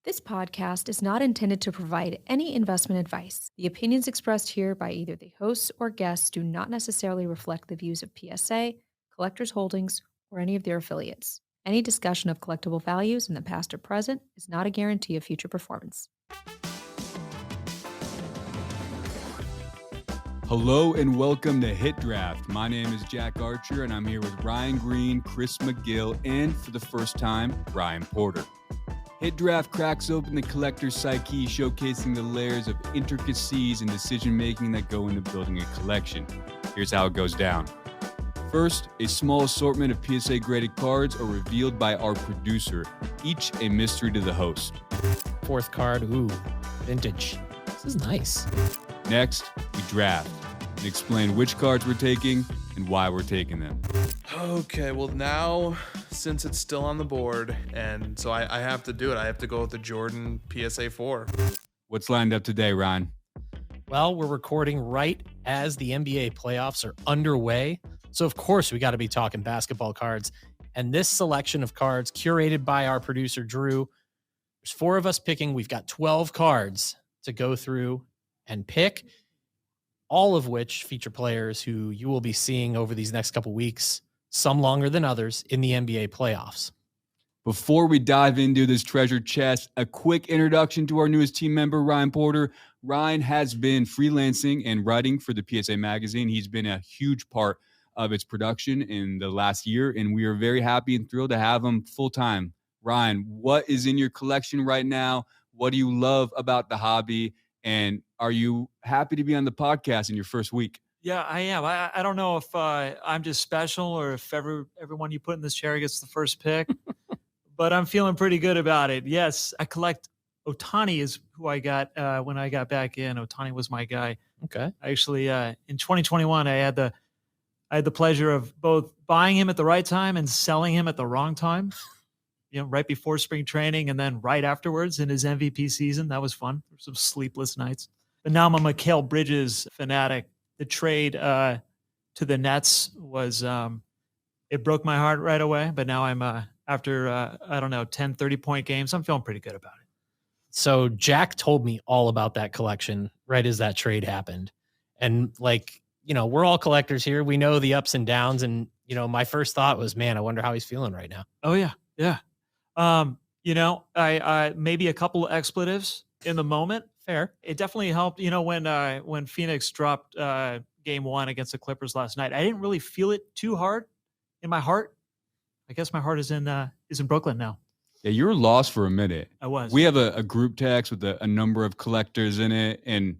This podcast is not intended to provide any investment advice. The opinions expressed here by either the hosts or guests do not necessarily reflect the views of PSA, Collectors Holdings, or any of their affiliates. Any discussion of collectible values in the past or present is not a guarantee of future performance. Hello and welcome to Hit Draft. My name is Jack Archer and I'm here with Ryan Green, Chris McGill, and for the first time, Ryan Porter. Hit Draft cracks open the collector's psyche, showcasing the layers of intricacies and decision-making that go into building a collection. Here's how it goes down. First, a small assortment of PSA-graded cards are revealed by our producer, each a mystery to the host. Fourth card, ooh, vintage. This is nice. Next, we draft and explain which cards we're taking and why we're taking them. Okay, well now, since it's still on the board, and so I have to do it, I have to go with the Jordan PSA 4. What's lined up today, Ryan? Well, we're recording right as the NBA playoffs are underway. So, of course, we got to be talking basketball cards. And this selection of cards, curated by our producer, Drew, there's 4 of us picking. We've got 12 cards to go through and pick, all of which feature players who you will be seeing over these next couple weeks, some longer than others, in the NBA playoffs. Before we dive into this treasure chest, a quick introduction to our newest team member, Ryan Porter. Ryan has been freelancing and writing for the PSA magazine. He's been a huge part of its production in the last year, and we are very happy and thrilled to have him full-time. Ryan, what is in your collection right now? What do you love about the hobby? And are you happy to be on the podcast in your first week? Yeah, I am. I don't know if I'm just special or if everyone you put in this chair gets the first pick, but I'm feeling pretty good about it. Yes, I collect. Ohtani is who I got when I got back in. Ohtani was my guy. Okay. Actually, in 2021, I had the pleasure of both buying him at the right time and selling him at the wrong time. You know, right before spring training and then right afterwards in his MVP season. That was fun. There were some sleepless nights. But now I'm a Mikal Bridges fanatic. The trade to the Nets was, it broke my heart right away. But now I'm, after, 10, 30-point games, I'm feeling pretty good about it. So Jack told me all about that collection right as that trade happened. And we're all collectors here. We know the ups and downs. And, my first thought was, man, I wonder how he's feeling right now. Oh, yeah. Yeah. I maybe a couple of expletives in the moment. Fair. It definitely helped, when Phoenix dropped game 1 against the Clippers last night. I didn't really feel it too hard in my heart. I guess my heart is in Brooklyn now. Yeah, you were lost for a minute. I was. We have a group text with a number of collectors in it, and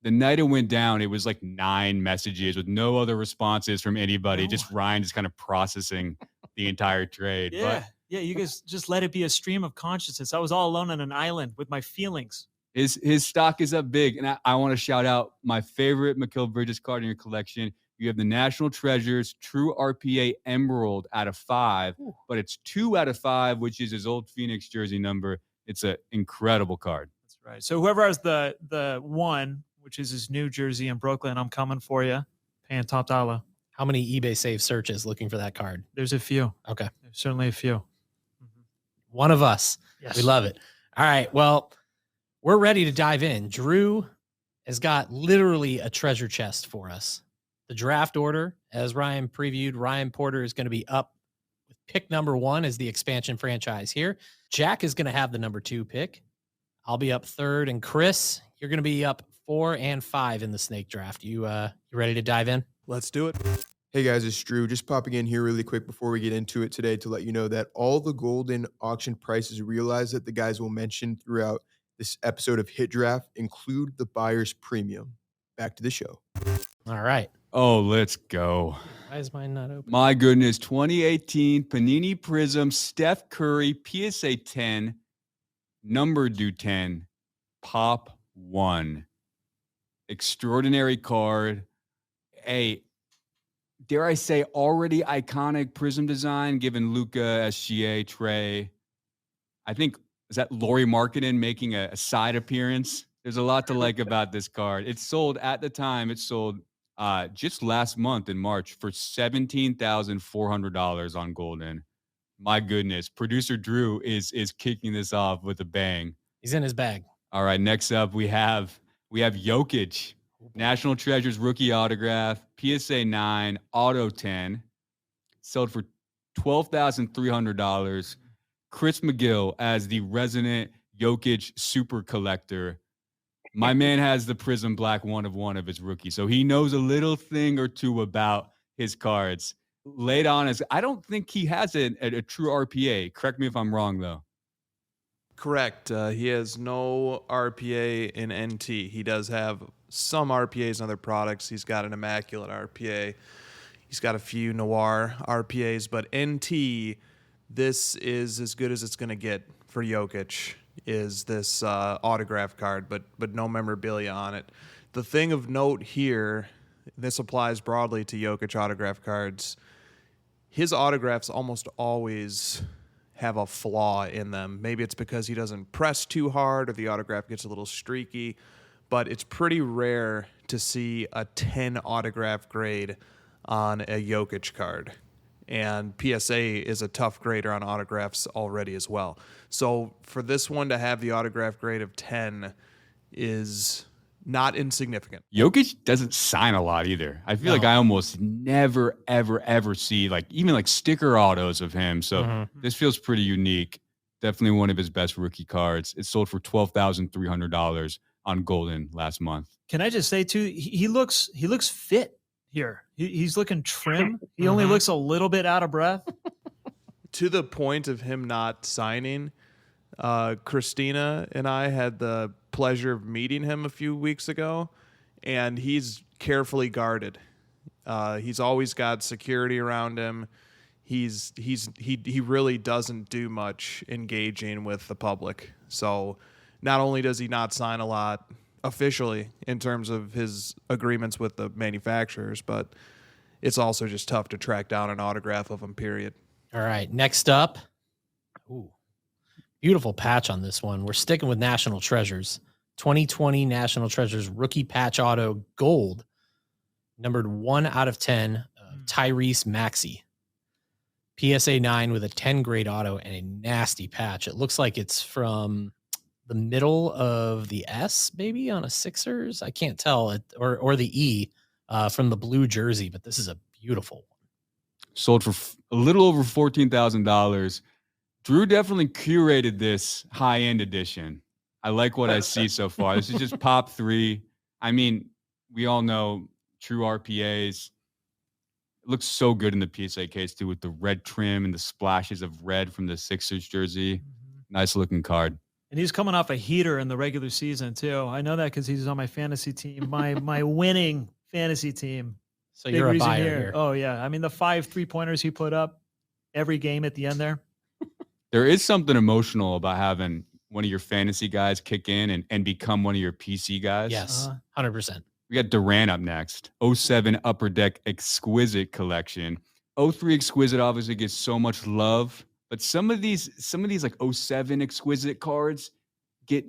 the night it went down, it was like 9 messages with no other responses from anybody. No. Just Ryan just kind of processing the entire trade. Yeah. But Yeah, you guys just let it be a stream of consciousness. I was all alone on an island with my feelings. his stock is up big, and I want to shout out my favorite Mikal Bridges card in your collection. You have the National Treasures True RPA Emerald out of 5, but it's 2 out of 5, which is his old Phoenix jersey number. It's an incredible card. That's right. So whoever has the 1, which is his new jersey in Brooklyn, I'm coming for you, paying top dollar. How many eBay save searches looking for that card? There's a few. Okay. There's certainly a few. One of us. Yes. We love it. All right. Well, we're ready to dive in. Drew has got literally a treasure chest for us. The draft order, as Ryan previewed, Ryan Porter is going to be up with pick number 1 as the expansion franchise here. Jack is going to have the number 2 pick. I'll be up 3rd. And Chris, you're going to be up 4 and 5 in the snake draft. You ready to dive in? Let's do it. Hey guys, it's Drew. Just popping in here really quick before we get into it today to let you know that all the golden auction prices realized that the guys will mention throughout this episode of Hit Draft include the buyer's premium. Back to the show. All right. Oh, let's go. Why is mine not open? My goodness, 2018 Panini Prism Steph Curry PSA 10, number due 10, pop 1. Extraordinary card. A, dare I say, already iconic Prism design, given Luka, SGA, Trey. I think, is that Lauri Markkanen making a side appearance? There's a lot to like about this card. It sold at the time. It sold just last month in March for $17,400 on Golden. My goodness. Producer Drew is kicking this off with a bang. He's in his bag. All right, next up we have Jokic, National Treasures rookie autograph, PSA 9, auto 10, sold for $12,300. Chris McGill as the resident Jokic super collector. My man has the Prism Black 1 of 1 of his rookie, so he knows a little thing or two about his cards. Laid on as I don't think he has a true RPA. Correct me if I'm wrong, though. Correct. He has no RPA in NT. He does have some RPAs in other products. He's got an immaculate RPA. He's got a few noir RPAs, but NT, this is as good as it's going to get for Jokic, is this autograph card, but no memorabilia on it. The thing of note here, this applies broadly to Jokic autograph cards, his autographs almost always have a flaw in them. Maybe it's because he doesn't press too hard or the autograph gets a little streaky, but it's pretty rare to see a 10 autograph grade on a Jokic card. And PSA is a tough grader on autographs already as well. So for this one to have the autograph grade of 10 is not insignificant. Jokic doesn't sign a lot either. I feel like I almost never, ever, ever see even sticker autos of him. So this feels pretty unique. Definitely one of his best rookie cards. It sold for $12,300 on Golden last month. Can I just say too, he looks fit here. He's looking trim. He only looks a little bit out of breath. To the point of him not signing, Christina and I had the pleasure of meeting him a few weeks ago, and he's carefully guarded. He's always got security around him. He really doesn't do much engaging with the public. So not only does he not sign a lot officially in terms of his agreements with the manufacturers, but it's also just tough to track down an autograph of him, period. All right, next up. Ooh, beautiful patch on this one. We're sticking with National Treasures. 2020 National Treasures rookie patch auto gold, numbered 1 out of 10, Tyrese Maxey. PSA 9 with a 10 grade auto and a nasty patch. It looks like it's from the middle of the S, maybe on a Sixers. I can't tell, or the E from the blue jersey, but this is a beautiful one. Sold for a little over $14,000. Drew definitely curated this high-end edition. I like what I see so far. This is just pop 3. I mean, we all know true RPAs. It looks so good in the PSA case, too, with the red trim and the splashes of red from the Sixers jersey. Nice-looking card. And he's coming off a heater in the regular season, too. I know that because he's on my fantasy team, my winning fantasy team. So you're a buyer here. Oh, yeah. I mean, the 5 3-pointers he put up every game at the end there. There is something emotional about having one of your fantasy guys kick in and become one of your PC guys. Yes, 100%. We got Durant up next. 07 Upper Deck Exquisite Collection. 03 Exquisite obviously gets so much love, but some of these like 07 Exquisite cards get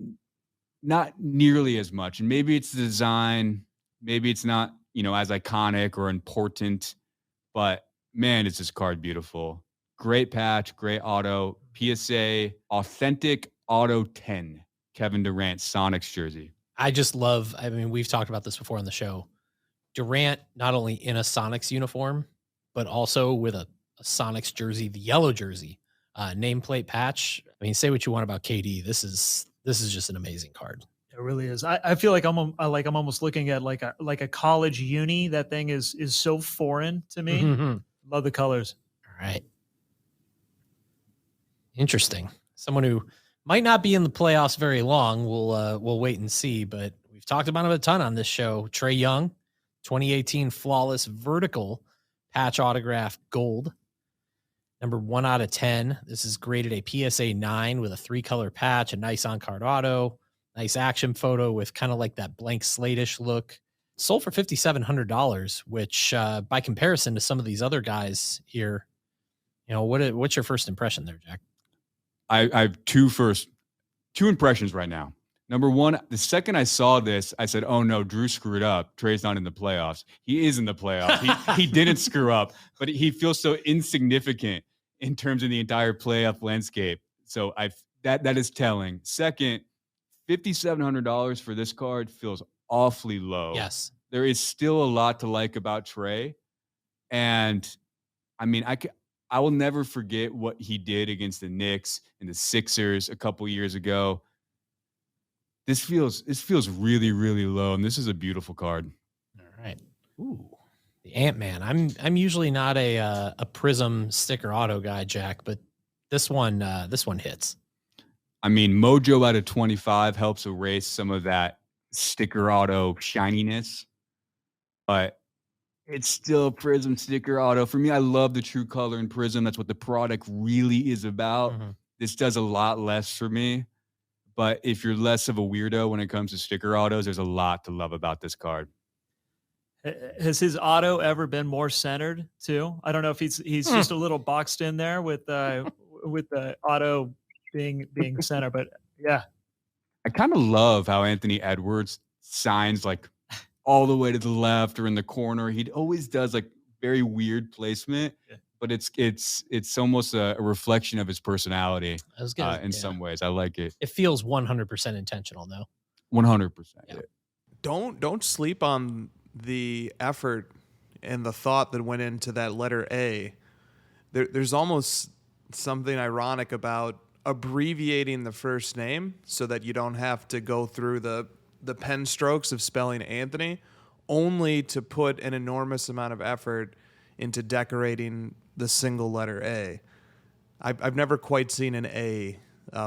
not nearly as much. And maybe it's the design, maybe it's not, as iconic or important, but man, is this card beautiful. Great patch, great auto. PSA Authentic Auto 10. Kevin Durant Sonics jersey. I just love, we've talked about this before on the show. Durant, not only in a Sonics uniform, but also with a Sonics jersey, the yellow jersey, nameplate patch. Say what you want about KD. This is just an amazing card. It really is. I feel like I'm almost looking at like a college uni. That thing is so foreign to me. Love the colors. All right. Interesting. Someone who might not be in the playoffs very long. We'll wait and see, but we've talked about him a ton on this show. Trae Young, 2018 Flawless Vertical patch autograph gold, number 1 out of 10. This is graded a PSA 9 with a 3-color patch, a nice on-card auto, nice action photo with kind of like that blank slate-ish look. Sold for $5,700, which by comparison to some of these other guys here, what's your first impression there, Jack? I have two impressions right now. Number one, the second I saw this, I said, oh no, Drew screwed up. Trae's not in the playoffs. He is in the playoffs. He didn't screw up, but he feels so insignificant in terms of the entire playoff landscape. So that is telling. Second, $5,700 for this card feels awfully low. Yes. There is still a lot to like about Trey. And I mean, I will never forget what he did against the Knicks and the Sixers a couple years ago. This feels really, really low, and this is a beautiful card. All right. Ooh, the Ant-Man. I'm usually not a Prism sticker auto guy, Jack, but this one hits. I mean, Mojo out of 25 helps erase some of that sticker auto shininess, but it's still Prism sticker auto. For me, I love the true color in Prism. That's what the product really is about. Mm-hmm. This does a lot less for me. But if you're less of a weirdo when it comes to sticker autos, there's a lot to love about this card. Has his auto ever been more centered too? I don't know if he's just a little boxed in there with the auto being center, but yeah. I kind of love how Anthony Edwards signs like all the way to the left or in the corner. He always does like very weird placement, but it's almost a reflection of his personality in some ways. I like it. It feels 100% intentional though. 100%. Yeah. Don't sleep on the effort and the thought that went into that letter A. There's almost something ironic about abbreviating the first name so that you don't have to go through the pen strokes of spelling Anthony, only to put an enormous amount of effort into decorating the single letter A. I've never quite seen an A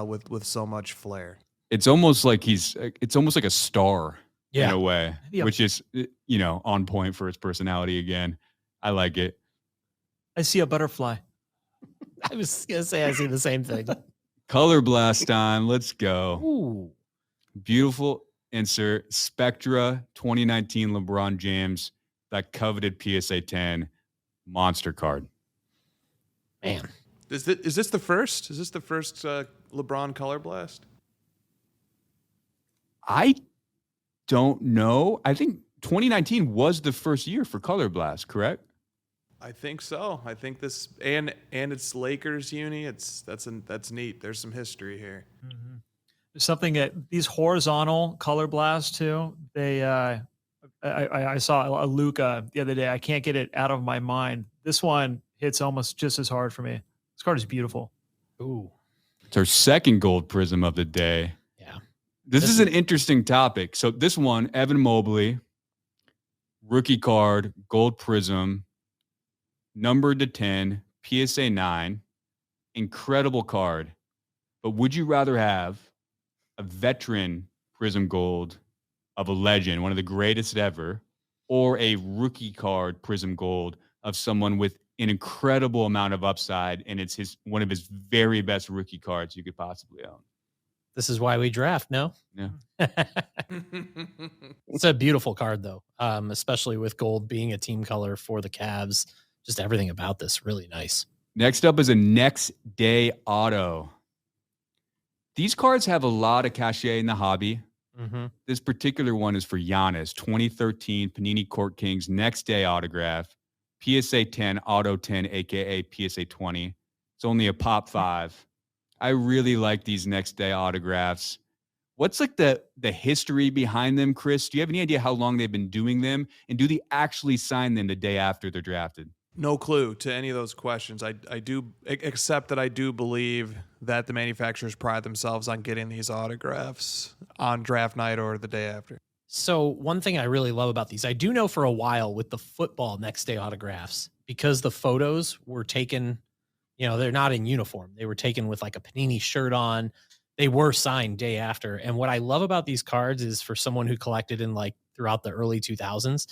with so much flair. It's almost like it's almost like a star in a way, Yeah. which is, on point for his personality again. I like it. I see a butterfly. I was going to say I see the same thing. Color Blast time. Let's go. Ooh. Beautiful insert. Spectra 2019 LeBron James, that coveted PSA 10 monster card. Man. Is this the first? Is this the first LeBron Color Blast? I don't know. I think 2019 was the first year for Color Blast, correct? I think so. I think this and it's Lakers uni. That's neat. There's some history here. Mm-hmm. There's something that these horizontal color blasts too. They I saw a Luca the other day. I can't get it out of my mind. This one hits almost just as hard for me. This card is beautiful. Ooh. It's our second gold prism of the day. Yeah. This is an interesting topic. So this one, Evan Mobley, rookie card, gold prism, numbered to 10, PSA 9, incredible card. But would you rather have a veteran prism gold of a legend, one of the greatest ever, or a rookie card prism gold of someone with an incredible amount of upside, and it's one of his very best rookie cards you could possibly own? This is why we draft, no? Yeah. It's a beautiful card, though, especially with gold being a team color for the Cavs. Just everything about this really nice. Next up is a next day auto. These cards have a lot of cachet in the hobby. Mm-hmm. This particular one is for Giannis, 2013 Panini Court Kings next day autograph, PSA 10, Auto 10, aka PSA 20. It's only a pop 5. I really like these next day autographs. What's like the history behind them, Chris? Do you have any idea how long they've been doing them? And do they actually sign them the day after they're drafted? No clue to any of those questions. I do, except that I do believe that the manufacturers pride themselves on getting these autographs on draft night or the day after. So one thing I really love about these, I do know for a while with the football next day autographs, because the photos were taken, they're not in uniform. They were taken with like a Panini shirt on. They were signed day after. And what I love about these cards is, for someone who collected in like throughout the early 2000s,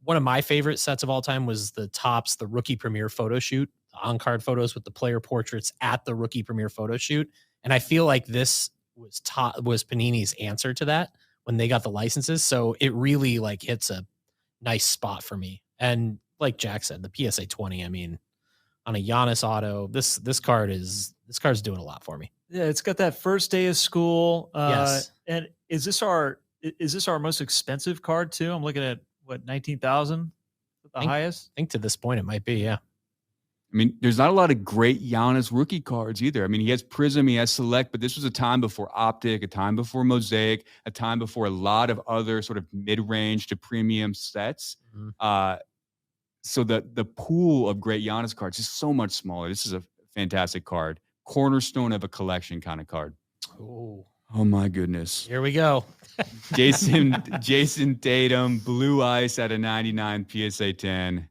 one of my favorite sets of all time was the rookie premiere photo shoot, the on-card photos with the player portraits at the rookie premiere photo shoot. And I feel like this was Panini's answer to that when they got the licenses. So it really like hits a nice spot for me. And like Jack said, the PSA 20, I mean, on a Giannis auto, this card's doing a lot for me. Yeah, it's got that first day of school. Yes. And is this our most expensive card too? I'm looking at what, 19,000? The highest? I think to this point it might be, yeah. I mean, there's not a lot of great Giannis rookie cards either. I mean, he has Prism, he has Select, but this was a time before Optic, a time before Mosaic, a time before a lot of other sort of mid-range to premium sets. So the pool of great Giannis cards is so much smaller. This is a fantastic card. Cornerstone of a collection kind of card. Oh my goodness. Here we go. Jason Tatum, Blue Ice at a 99 PSA 10.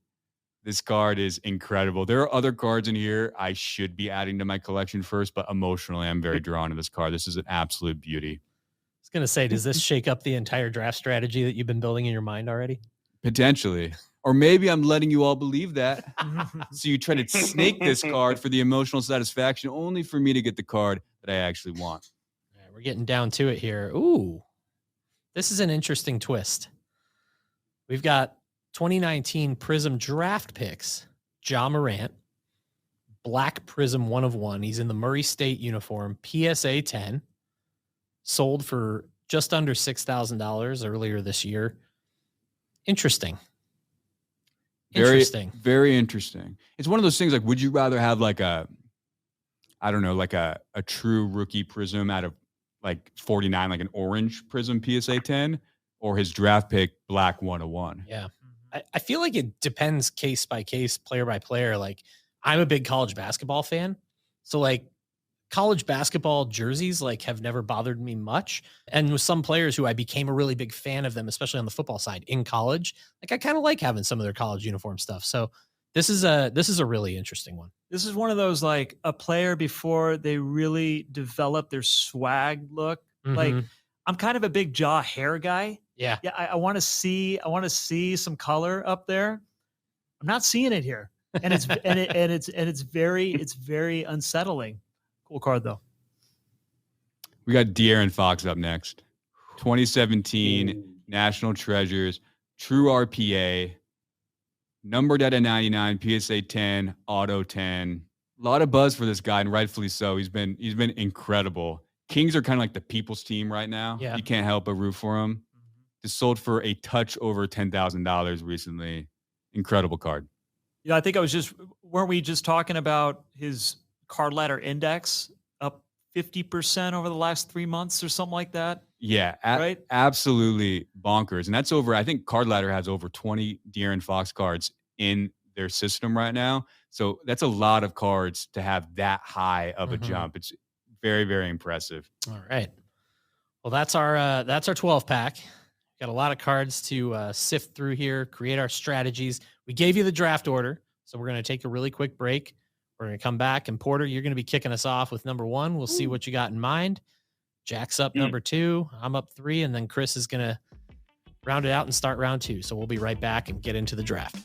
This card is incredible. There are other cards in here I should be adding to my collection first, but emotionally, I'm very drawn to this card. This is an absolute beauty. I was going to say, does this shake up the entire draft strategy that you've been building in your mind already? Potentially. Or maybe I'm letting you all believe that. So you try to snake this card for the emotional satisfaction, only for me to get the card that I actually want. All right, we're getting down to it here. Ooh, this is an interesting twist. We've got 2019 Prism draft picks. Ja Morant, black Prism 1 of 1. He's in the Murray State uniform, PSA 10, sold for just under $6,000 earlier this year. Interesting. Very interesting. It's one of those things like, would you rather have like a true rookie Prism out of like 49, like an orange Prism PSA 10, or his draft pick black 101? Yeah. I feel like it depends case by case, player by player. Like, I'm a big college basketball fan. So like college basketball jerseys like have never bothered me much. And with some players who I became a really big fan of them, especially on the football side in college, like I kind of like having some of their college uniform stuff. So this is a really interesting one. This is one of those, like, a player before they really develop their swag look. Like, I'm kind of a big jaw hair guy. Yeah. Yeah. I want to see some color up there. I'm not seeing it here. And it's very unsettling. Cool card though. We got De'Aaron Fox up next. 2017 National Treasures, true RPA, numbered at a 99, PSA 10, auto 10. A lot of buzz for this guy, and rightfully so. He's been incredible. Kings are kind of like the people's team right now. Yeah. You can't help but root for him. Just sold for a touch over $10,000 recently. Incredible card. Yeah, I think weren't we just talking about his card ladder index up 50% over the last 3 months or something like that? Yeah, right? Absolutely bonkers. And that's over, I think Card Ladder has over 20 De'Aaron Fox cards in their system right now. So that's a lot of cards to have that high of a jump. It's very, very impressive. All right. Well, that's our 12 pack. Got a lot of cards to sift through here, create our strategies. We gave you the draft order, so we're going to take a really quick break. We're going to come back, and Porter, you're going to be kicking us off with number 1. We'll see what you got in mind. Jack's up number 2. I'm up 3, and then Chris is going to round it out and start round 2. So we'll be right back and get into the draft.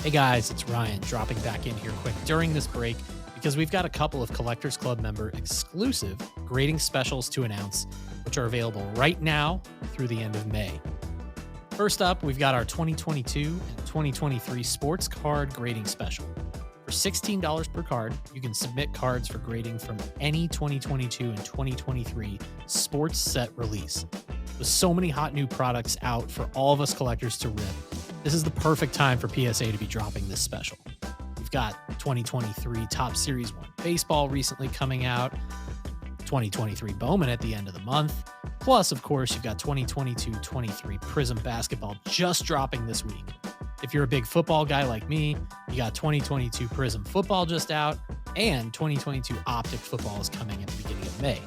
Hey guys, it's Ryan dropping back in here quick during this break because we've got a couple of Collectors Club member exclusive grading specials to announce, which are available right now through the end of May. First up, we've got our 2022 and 2023 sports card grading special. For $16 per card, you can submit cards for grading from any 2022 and 2023 sports set release. With so many hot new products out for all of us collectors to rip, this is the perfect time for PSA to be dropping this special. We've got 2023 Top Series 1 baseball recently coming out, 2023 Bowman at the end of the month. Plus, of course, you've got 2022-23 Prism basketball just dropping this week. If you're a big football guy like me, you got 2022 Prism football just out, and 2022 Optic football is coming at the beginning of May.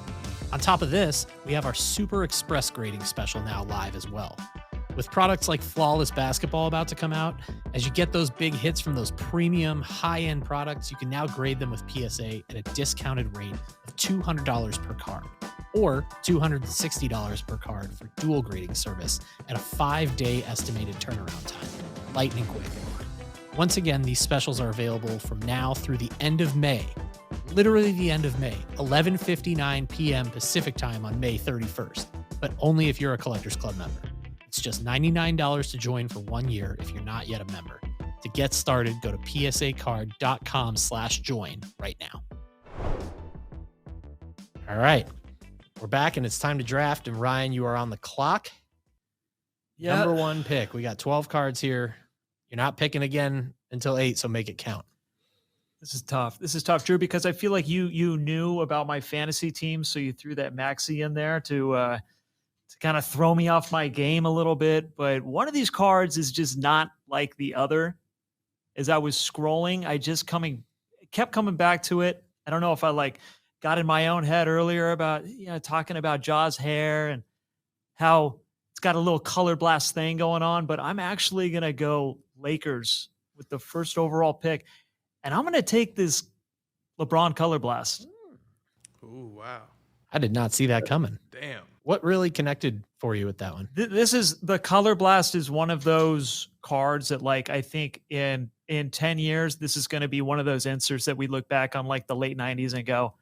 On top of this, we have our Super Express grading special now live as well. With products like Flawless Basketball about to come out, as you get those big hits from those premium high-end products, you can now grade them with PSA at a discounted rate of $200 per card, or $260 per card for dual grading service at a 5-day estimated turnaround time. Lightning quick. Once again, these specials are available from now through the end of May. Literally the end of May, 11:59 p.m. Pacific time on May 31st, but only if you're a Collectors Club member. It's just $99 to join for 1 year if you're not yet a member. To get started, go to psacard.com/join right now. All right, we're back and it's time to draft. And Ryan, you are on the clock. Yeah. Number 1 pick. We got 12 cards here. You're not picking again until 8, so make it count. This is tough. This is tough, Drew, because I feel like you knew about my fantasy team, so you threw that Maxi in there to kind of throw me off my game a little bit. But one of these cards is just not like the other. As I was scrolling, I just kept coming back to it. I don't know if I got in my own head earlier about talking about Jaws hair and how it's got a little color blast thing going on, but I'm actually gonna go Lakers with the first overall pick. And I'm going to take this LeBron color blast. Ooh, wow. I did not see that coming. Damn. What really connected for you with that one? This is the color blast is one of those cards that I think in 10 years, this is going to be one of those inserts that we look back on the late 90s and go,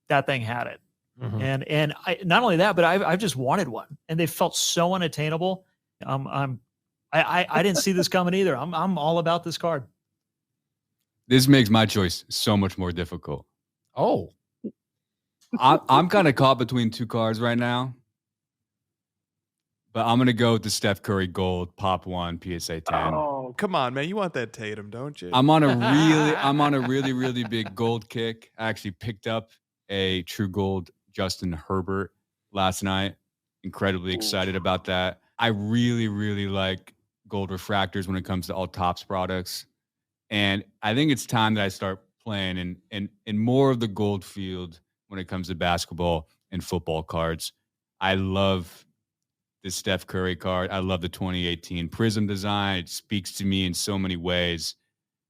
that thing had it. Mm-hmm. And I, not only that, but I've just wanted one and they felt so unattainable. I didn't see this coming either. I'm all about this card. This makes my choice so much more difficult. Oh, I'm kind of caught between two cards right now, but I'm gonna go with the Steph Curry Gold Pop 1 PSA 10. Oh, come on, man! You want that Tatum, don't you? I'm on a really big gold kick. I actually picked up a True Gold Justin Herbert last night. Incredibly excited about that. I really like gold refractors when it comes to all Topps products. And I think it's time that I start playing in more of the gold field when it comes to basketball and football cards. I love the Steph Curry card. I love the 2018 Prism design. It speaks to me in so many ways.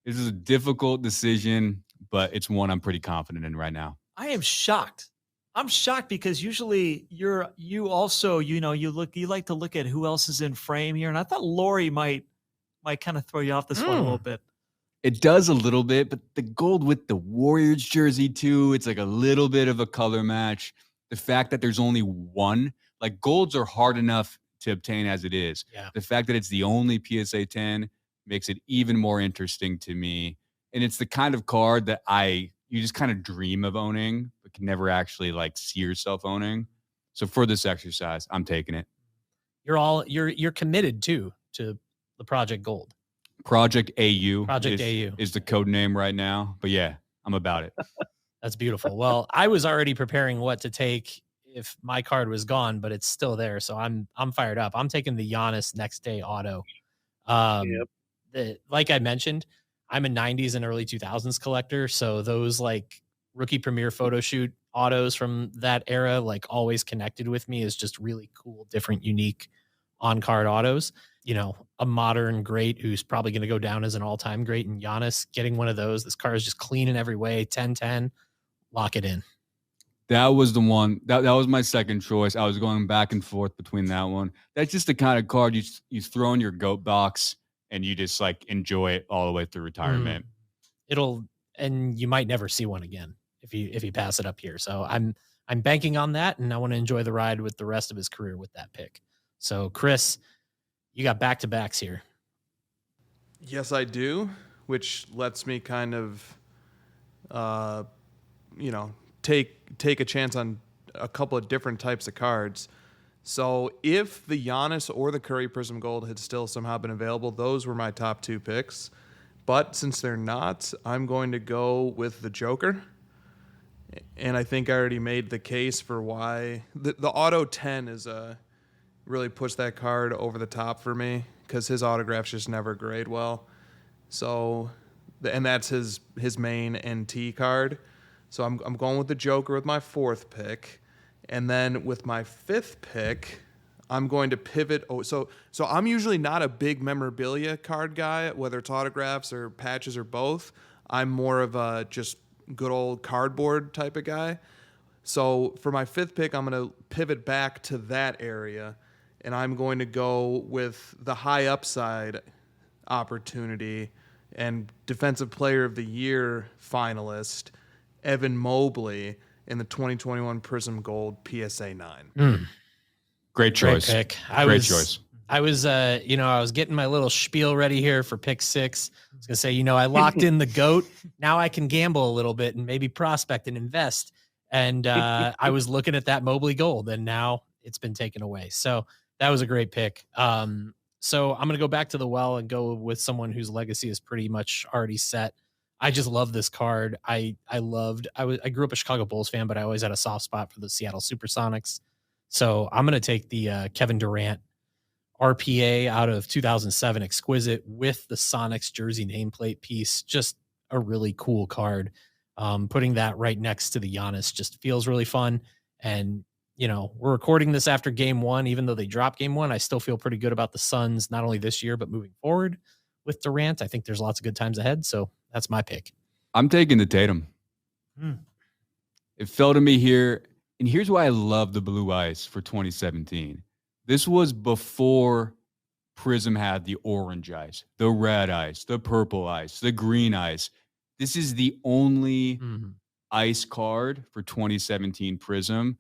This is a difficult decision, but it's one I'm pretty confident in right now. I am shocked. I'm shocked because usually you also, you like to look at who else is in frame here. And I thought Lori might kind of throw you off this one a little bit. It does a little bit, but the gold with the Warriors jersey too, it's like a little bit of a color match. The fact that there's only one, golds are hard enough to obtain as it is. Yeah. The fact that it's the only PSA 10 makes it even more interesting to me. And it's the kind of card that you just kind of dream of owning, but can never actually see yourself owning. So for this exercise, I'm taking it. You're committed to the Project Gold. Project AU. Project AU is the code name right now. But yeah, I'm about it. That's beautiful. Well, I was already preparing what to take if my card was gone, but it's still there. So I'm fired up. I'm taking the Giannis next day auto. Like I mentioned, I'm a 90s and early 2000s collector. So those rookie premiere photo shoot autos from that era, always connected with me as just really cool, different, unique on-card autos. A modern great who's probably going to go down as an all-time great, and Giannis getting one of those. This car is just clean in every way. 10-10, lock it in. That was the one. That was my second choice. I was going back and forth between that one. That's just the kind of card you throw in your GOAT box and you just enjoy it all the way through retirement. And you might never see one again if you pass it up here. So I'm banking on that, and I want to enjoy the ride with the rest of his career with that pick. So Chris, you got back-to-backs here. Yes, I do, which lets me kind of, take a chance on a couple of different types of cards. So if the Giannis or the Curry Prism Gold had still somehow been available, those were my top two picks. But since they're not, I'm going to go with the Joker. And I think I already made the case for why the Auto 10 is really pushed that card over the top for me because his autographs just never grade well. So, and that's his main NT card. So I'm going with the Joker with my fourth pick. And then with my fifth pick, I'm going to pivot. So I'm usually not a big memorabilia card guy, whether it's autographs or patches or both. I'm more of a just good old cardboard type of guy. So for my fifth pick, I'm going to pivot back to that area. And I'm going to go with the high upside opportunity and Defensive Player of the Year finalist, Evan Mobley, in the 2021 Prism Gold PSA 9. Great choice. Great pick. Great choice. I was getting my little spiel ready here for pick 6. I was going to say, I locked in the GOAT. Now I can gamble a little bit and maybe prospect and invest. And I was looking at that Mobley Gold, and now it's been taken away. So that was a great pick. So I'm going to go back to the well and go with someone whose legacy is pretty much already set. I just love this card. I grew up a Chicago Bulls fan, but I always had a soft spot for the Seattle Supersonics. So I'm going to take the Kevin Durant RPA out of 2007 Exquisite with the Sonics jersey nameplate piece. Just a really cool card. Putting that right next to the Giannis just feels really fun. And, we're recording this after game one. Even though they dropped game one, I still feel pretty good about the Suns, not only this year, but moving forward with Durant. I think there's lots of good times ahead. So that's my pick. I'm taking the Tatum. It fell to me here. And here's why I love the blue ice for 2017. This was before Prism had the orange ice, the red ice, the purple ice, the green ice. This is the only ice card for 2017 Prism.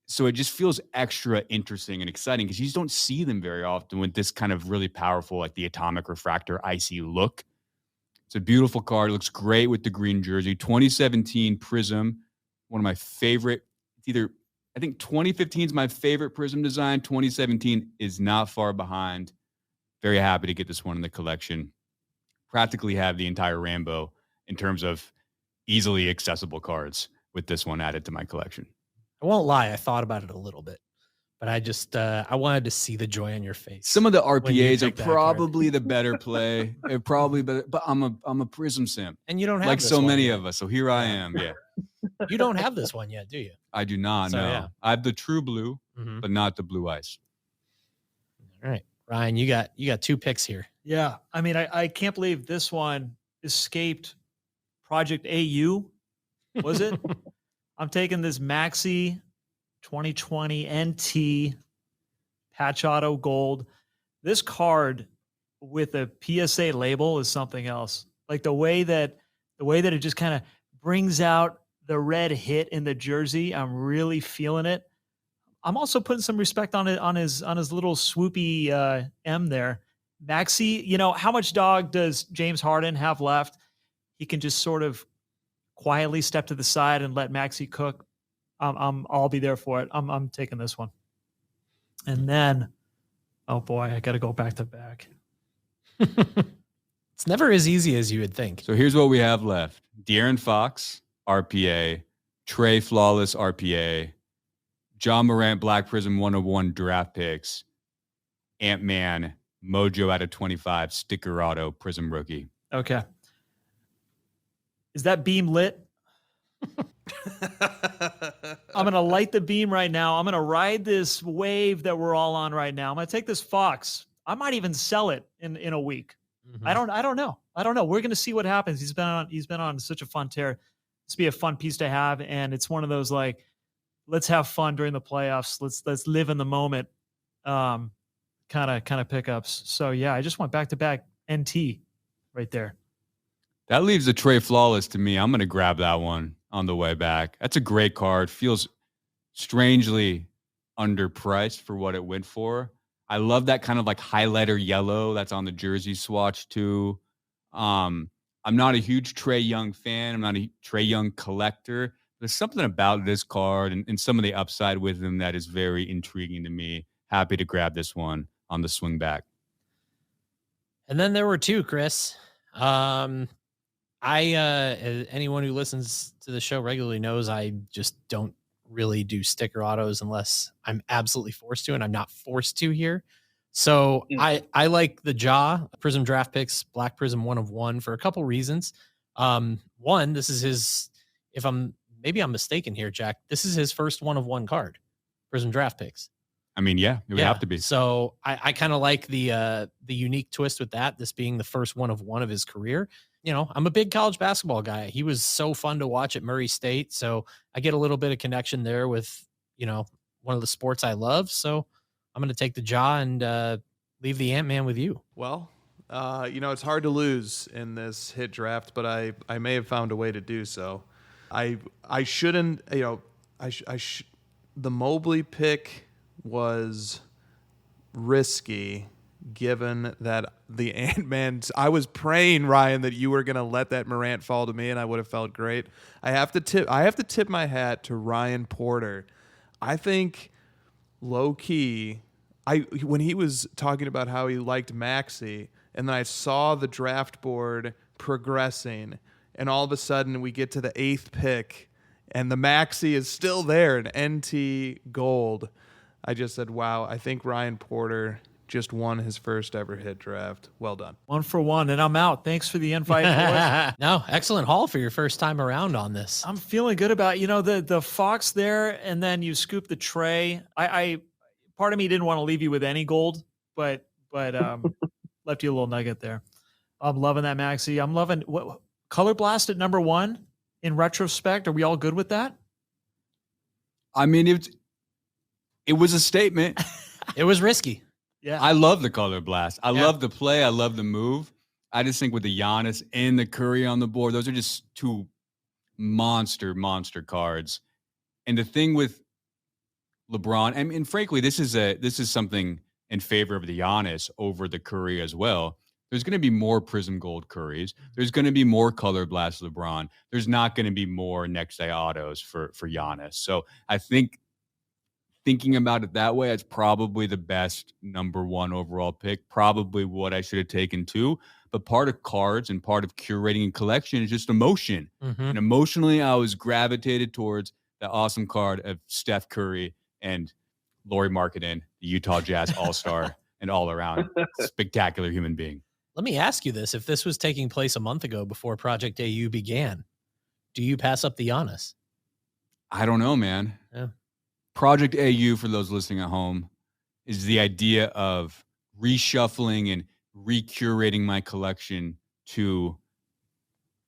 So it just feels extra interesting and exciting because you just don't see them very often with this kind of really powerful, like the atomic refractor icy look. It's a beautiful card. It looks great with the green jersey. 2017 Prism, one of my favorite. I think 2015 is my favorite Prism design. 2017 is not far behind. Very happy to get this one in the collection. Practically have the entire rainbow in terms of easily accessible cards with this one added to my collection. I won't lie. I thought about it a little bit, but I just, I wanted to see the joy on your face. Some of the RPAs are probably the better play. They're probably better, but I'm a Prism simp. And you don't have like this so one many yet. of us. So here I am. Yeah. You don't have this one yet, do you? I do not. So, no. yeah. I have the true blue, but not the blue ice. All right, Ryan, you got 2 picks here. Yeah. I mean, I can't believe this one escaped Project AU. Was it? I'm taking this Maxi 2020 NT patch auto gold. This card with a PSA label is something else. Like the way that it just kind of brings out the red hit in the jersey. I'm really feeling it. I'm also putting some respect on it on his little swoopy M there. Maxi, how much dog does James Harden have left? He can just sort of quietly step to the side and let Maxi cook. I'll be there for it. I'm taking this one. And then, oh boy, I got to go back to back. It's never as easy as you would think. So here's what we have left. De'Aaron Fox, RPA. Trey Flawless, RPA. John Morant, Black Prism 101 draft picks. Ant-Man, Mojo out of 25, sticker auto, Prism rookie. Okay. Is that beam lit? I'm going to light the beam right now. I'm going to ride this wave that we're all on right now. I'm going to take this Fox. I might even sell it in a week. I don't know. We're going to see what happens. He's been on such a fun tear. This be a fun piece to have. And it's one of those, like, let's have fun during the playoffs. Let's live in the moment. Kind of pickups. So yeah, I just went back to back NT right there. That leaves the Trey Flawless to me. I'm going to grab that one on the way back. That's a great card. Feels strangely underpriced for what it went for. I love that kind of like highlighter yellow that's on the jersey swatch too. I'm not a huge Trae Young fan. I'm not a Trae Young collector. There's something about this card and some of the upside with him that is very intriguing to me. Happy to grab this one on the swing back. And then there were 2, Chris. Anyone who listens to the show regularly knows I just don't really do sticker autos unless I'm absolutely forced to, and I'm not forced to here. So I like the Prism draft picks, Black Prism 1 of 1 for a couple reasons. One, this is his, I'm mistaken here, Jack. This is his first 1 of 1 card, Prism draft picks. I mean, yeah, it would have to be. So I kind of like the unique twist with that, this being the first 1 of 1 of his career. I'm a big college basketball guy. He was so fun to watch at Murray State. So I get a little bit of connection there with, one of the sports I love. So I'm going to take the and leave the Ant-Man with you. Well, it's hard to lose in this hit draft, but I may have found a way to do so. I shouldn't, the Mobley pick was risky given that the Ant-Man, I was praying, Ryan, that you were going to let that Morant fall to me and I would have felt great. I have to tip my hat to Ryan Porter. I think low key, when he was talking about how he liked Maxey, and then I saw the draft board progressing, and all of a sudden we get to the 8th pick, and the Maxey is still there, an NT gold. I just said, wow, I think Ryan Porter just won his first ever hit draft. Well done. 1 for 1, and I'm out. Thanks for the invite, boys. No, excellent haul for your first time around on this. I'm feeling good about, the Fox there, and then you scoop the tray. I part of me didn't want to leave you with any gold, but left you a little nugget there. I'm loving that, Maxey. I'm loving what Color Blast at number 1 in retrospect. Are we all good with that? I mean, it was a statement. It was risky. Yeah. I love the Color Blast. I love the play. I love the move. I just think with the Giannis and the Curry on the board, those are just two monster cards. And the thing with LeBron, I mean, frankly, this is something in favor of the Giannis over the Curry as well. There's going to be more Prism Gold Currys. There's going to be more Color Blast LeBron. There's not going to be more next day autos for Giannis. So I think thinking about it that way, it's probably the best number 1 overall pick, probably what I should have taken too. But part of cards and part of curating a collection is just emotion. Mm-hmm. And emotionally, I was gravitated towards the awesome card of Steph Curry and Lauri Markkanen, the Utah Jazz all-star and all-around spectacular human being. Let me ask you this. If this was taking place a month ago before Project AU began, do you pass up the Giannis? I don't know, man. Yeah. Project AU, for those listening at home, is the idea of reshuffling and recurating my collection to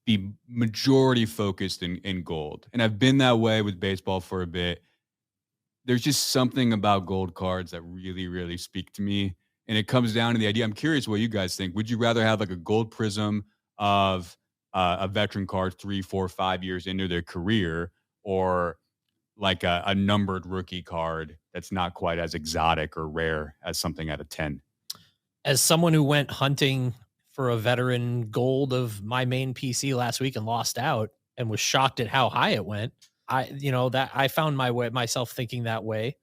be majority focused in gold. And I've been that way with baseball for a bit. There's just something about gold cards that really, really speak to me. And it comes down to the idea. I'm curious what you guys think. Would you rather have like a gold prism of a veteran card 3, 4, 5 years into their career, or like a numbered rookie card that's not quite as exotic or rare as something out of 10? As someone who went hunting for a veteran gold of my main PC last week and lost out and was shocked at how high it went, I found myself thinking that way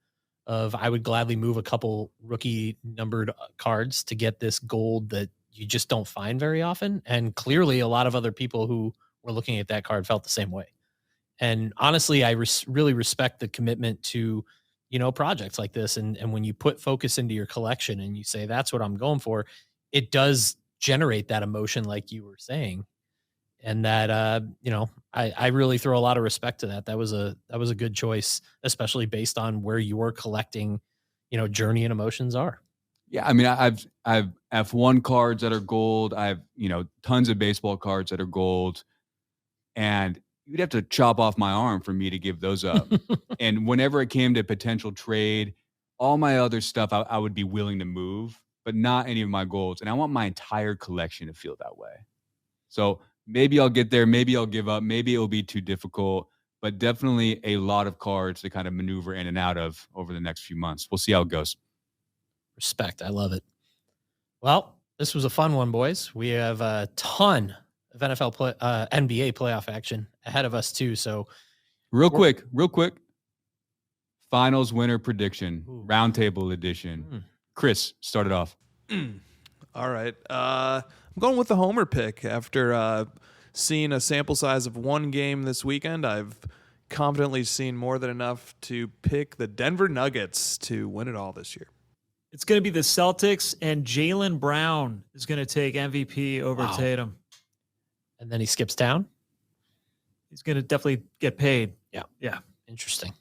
of I would gladly move a couple rookie numbered cards to get this gold that you just don't find very often. And clearly a lot of other people who were looking at that card felt the same way. And honestly, I really respect the commitment to, projects like this. And when you put focus into your collection and you say, that's what I'm going for, it does generate that emotion, like you were saying. And that, I really throw a lot of respect to that. That was a good choice, especially based on where your collecting, journey and emotions are. Yeah. I mean, I've F1 cards that are gold. I have, tons of baseball cards that are gold, and you'd have to chop off my arm for me to give those up. And whenever it came to potential trade, all my other stuff, I would be willing to move, but not any of my golds. And I want my entire collection to feel that way. So maybe I'll get there. Maybe I'll give up. Maybe it'll be too difficult, but definitely a lot of cards to kind of maneuver in and out of over the next few months. We'll see how it goes. Respect. I love it. Well, this was a fun one, boys. We have a ton of NBA playoff action ahead of us too. So real quick, finals winner prediction, roundtable edition. Chris, start it off. All right. I'm going with the homer pick. After seeing a sample size of one game this weekend, I've confidently seen more than enough to pick the Denver Nuggets to win it all this year. It's going to be the Celtics, and Jaylen Brown is going to take MVP over Tatum. And then he skips town? He's going to definitely get paid. Yeah. Interesting.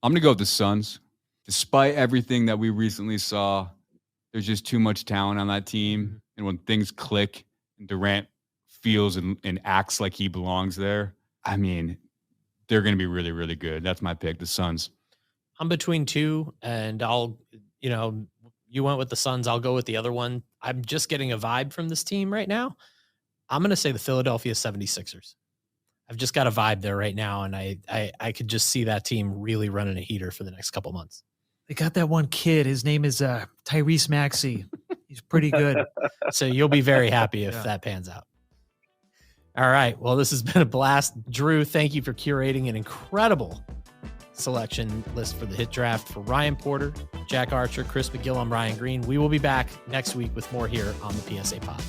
I'm going to go with the Suns. Despite everything that we recently saw, there's just too much talent on that team. And when things click and Durant feels and acts like he belongs there, I mean, they're going to be really, really good. That's my pick, the Suns. I'm between two, and you went with the Suns. I'll go with the other one. I'm just getting a vibe from this team right now. I'm going to say the Philadelphia 76ers. I've just got a vibe there right now, and I could just see that team really running a heater for the next couple months. They got that one kid. His name is Tyrese Maxey. He's pretty good. So you'll be very happy if that pans out. All right. Well, this has been a blast. Drew, thank you for curating an incredible selection list for the hit draft for Ryan Porter, Jack Archer, Chris McGill, I'm Ryan Green. We will be back next week with more here on the PSA Pod.